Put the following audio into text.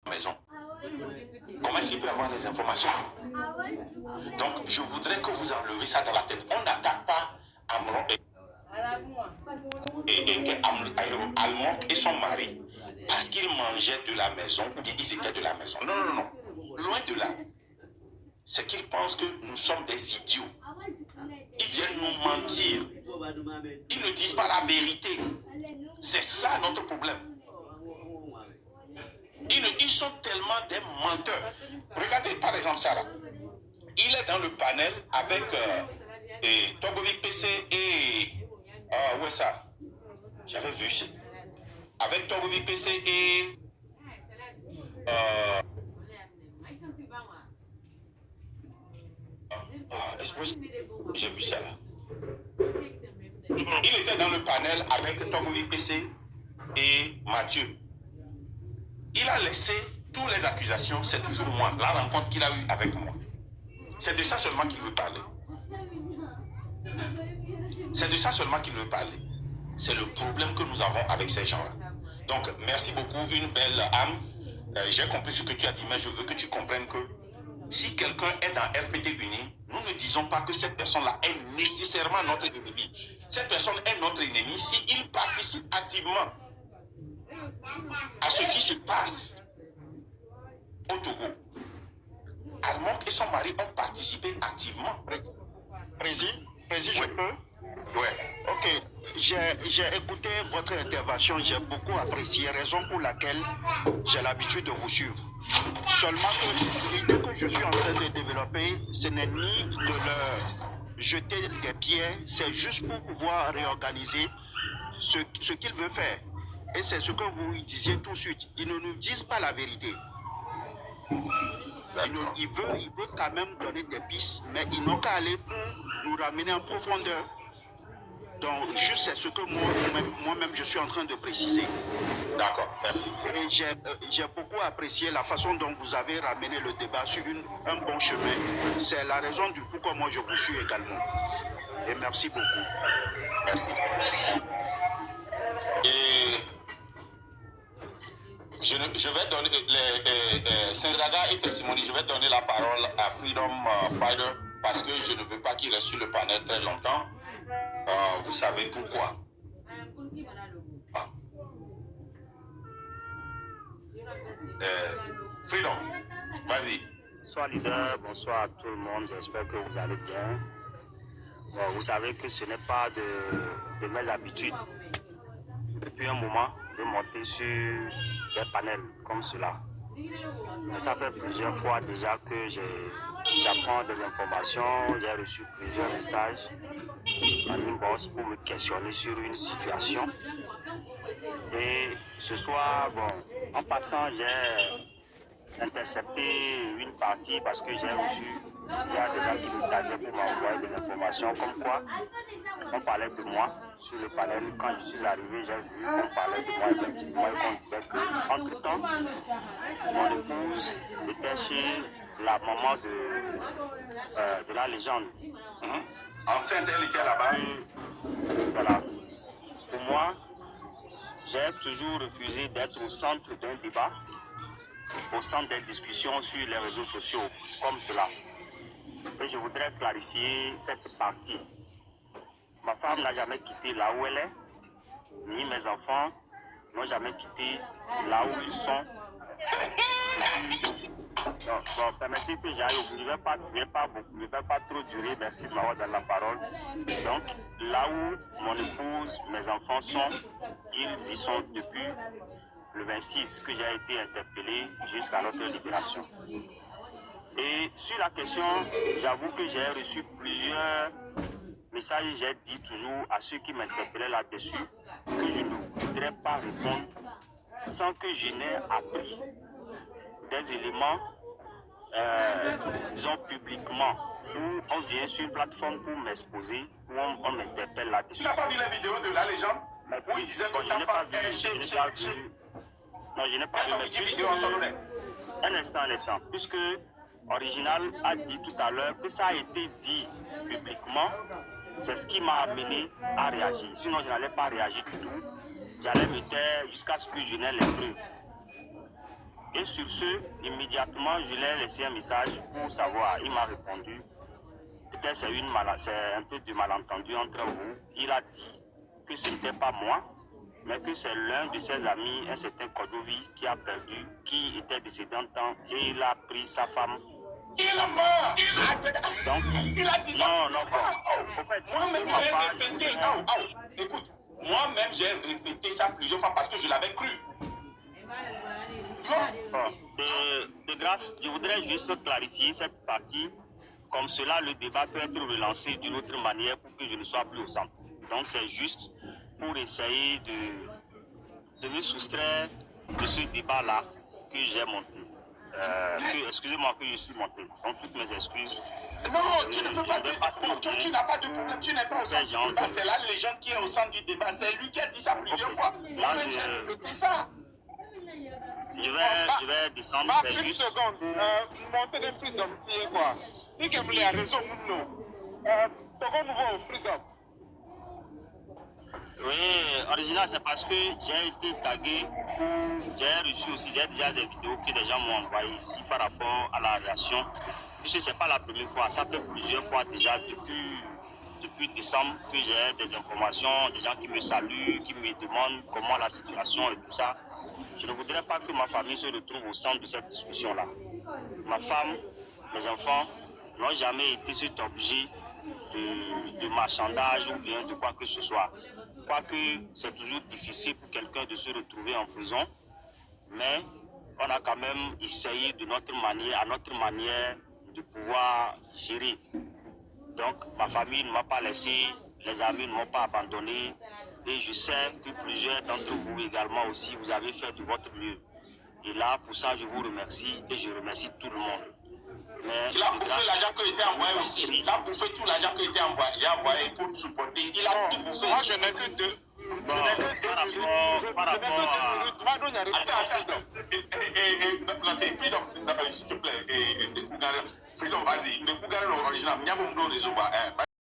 maison. Comment est-ce qu'il peut avoir les informations? Donc, je voudrais que vous enlevez ça dans la tête. On n'attaque pas Amron Almond et son mari parce qu'ils mangeaient de la maison ou bien ils étaient de la maison. Non, non, non. Loin de là. C'est qu'ils pensent que nous sommes des idiots. Ils viennent nous mentir. Ils ne disent pas la vérité. C'est ça notre problème. Ils sont tellement des menteurs. Regardez par exemple ça là. Il est dans le panel avec Togovic PC et... où est ça? J'avais vu. Avec Togovic PC et... j'ai vu ça là. Il était dans le panel avec Togovic PC et Mathieu. Il a laissé toutes les accusations, c'est toujours moi, la rencontre qu'il a eue avec moi. C'est de ça seulement qu'il veut parler. C'est de ça seulement qu'il veut parler. C'est le problème que nous avons avec ces gens-là. Donc, merci beaucoup, une belle âme. J'ai compris ce que tu as dit, mais je veux que tu comprennes que si quelqu'un est dans RPT Uni, nous ne disons pas que cette personne-là est nécessairement notre ennemi. Cette personne est notre ennemi s'il participe activement à ce qui se passe au Togo. Almond et son mari ont participé activement. Président, je peux? Oui. Ok, j'ai écouté votre intervention, j'ai beaucoup apprécié, raison pour laquelle j'ai l'habitude de vous suivre. Seulement que l'idée que je suis en train de développer, ce n'est ni de leur jeter des pierres, c'est juste pour pouvoir réorganiser ce qu'ils veulent faire. Et c'est ce que vous disiez tout de suite. Ils ne nous disent pas la vérité. Ils veulent quand même donner des pistes, mais ils n'ont qu'à aller pour nous ramener en profondeur. Donc, juste c'est ce que moi-même je suis en train de préciser. D'accord, merci. Et j'ai beaucoup apprécié la façon dont vous avez ramené le débat sur un bon chemin. C'est la raison du pourquoi moi je vous suis également. Et merci beaucoup. Merci. Et je vais donner Saint-Zaga et Testimony, je vais donner la parole à Freedom Fighter parce que je ne veux pas qu'il reste sur le panel très longtemps. Vous savez pourquoi. Freedom, vas-y. Bonsoir leader, bonsoir à tout le monde, j'espère que vous allez bien. Bon, vous savez que ce n'est pas de mes habitudes depuis un moment de monter sur des panels comme cela. Mais ça fait plusieurs fois déjà que j'apprends des informations, j'ai reçu plusieurs messages en inbox pour me questionner sur une situation. Et ce soir, bon, en passant, j'ai intercepté une partie parce que j'ai reçu, il y a des gens qui me taguaient pour m'envoyer des informations comme quoi on parlait de moi sur le panel. Quand je suis arrivé, j'ai vu qu'on parlait de moi effectivement et qu'on disait qu'entre-temps, mon épouse était chez la maman de la légende. Enceinte, elle était là-bas. Voilà. Pour moi, j'ai toujours refusé d'être au centre d'un débat, au centre des discussions sur les réseaux sociaux, comme cela. Et je voudrais clarifier cette partie. Ma femme n'a jamais quitté là où elle est, ni mes enfants n'ont jamais quitté là où ils sont. Donc, permettez que j'aille, je ne vais pas trop durer, merci de m'avoir donné la parole. Donc, là où mon épouse, mes enfants sont, ils y sont depuis le 26 que j'ai été interpellé jusqu'à notre libération. Et sur la question, j'avoue que j'ai reçu plusieurs messages, j'ai dit toujours à ceux qui m'interpellaient là-dessus que je ne voudrais pas répondre sans que je n'ai appris des éléments, disons publiquement, où on vient sur une plateforme pour m'exposer, où on m'interpelle là-dessus. Tu n'as pas vu les vidéos de la légende où il disait que ta femme est chez... Non, je n'ai pas vu, mais puisque... Un instant, puisque Original a dit tout à l'heure que ça a été dit publiquement, c'est ce qui m'a amené à réagir. Sinon, je n'allais pas réagir du tout. J'allais me taire jusqu'à ce que je n'ai les preuves. Et sur ce, immédiatement, je lui ai laissé un message pour savoir. Il m'a répondu. Peut-être c'est un peu de malentendu entre vous. Il a dit que ce n'était pas moi, mais que c'est l'un de ses amis, un certain Kodovi, qui était décédé en temps et il a pris sa femme. Il est mort. Donc, Il a dit ça. non. En fait, moi-même, j'ai répété. Écoute, moi-même, j'ai répété ça plusieurs fois parce que je l'avais cru. De grâce, je voudrais juste clarifier cette partie. Comme cela, le débat peut être relancé d'une autre manière pour que je ne sois plus au centre. Donc, c'est juste pour essayer de me soustraire de ce débat-là que j'ai monté. Excusez-moi que je suis monté. Donc, toutes mes excuses. Non, tu ne peux pas dire. Toi, tu n'as pas de problème. Tu n'es pas au centre du débat. C'est la légende qui est au centre du débat. C'est lui qui a dit ça plusieurs fois. Moi-même, j'ai répété ça. Je vais descendre. C'est juste. Une seconde. Montez des freedom, c'est quoi? Il a raison, nous. Pourquoi nous voyons freedom? Oui, original, c'est parce que j'ai été tagué. J'ai reçu aussi, j'ai déjà des vidéos que des gens m'ont envoyées ici par rapport à la réaction. Puisque ce n'est pas la première fois, ça fait plusieurs fois déjà depuis décembre que j'ai des informations, des gens qui me saluent, qui me demandent comment la situation et tout ça. Je ne voudrais pas que ma famille se retrouve au centre de cette discussion-là. Ma femme, mes enfants n'ont jamais été cet objet de marchandage ou bien de quoi que ce soit. Quoique c'est toujours difficile pour quelqu'un de se retrouver en prison, mais on a quand même essayé à notre manière de pouvoir gérer. Donc ma famille ne m'a pas laissé, les amis ne m'ont pas abandonné et je sais que plusieurs d'entre vous également aussi, vous avez fait de votre mieux. Et là, pour ça, je vous remercie et je remercie tout le monde. Mais il a bouffé l'argent qui a été envoyé aussi. Il a bouffé tout l'argent qui a été envoyé pour supporter. Il a tout bouffé. Moi, je n'ai que deux. Bon, par rapport à... Attends, Freedom, s'il te plaît. Freedom, vas-y. Ne coupe pas l'original.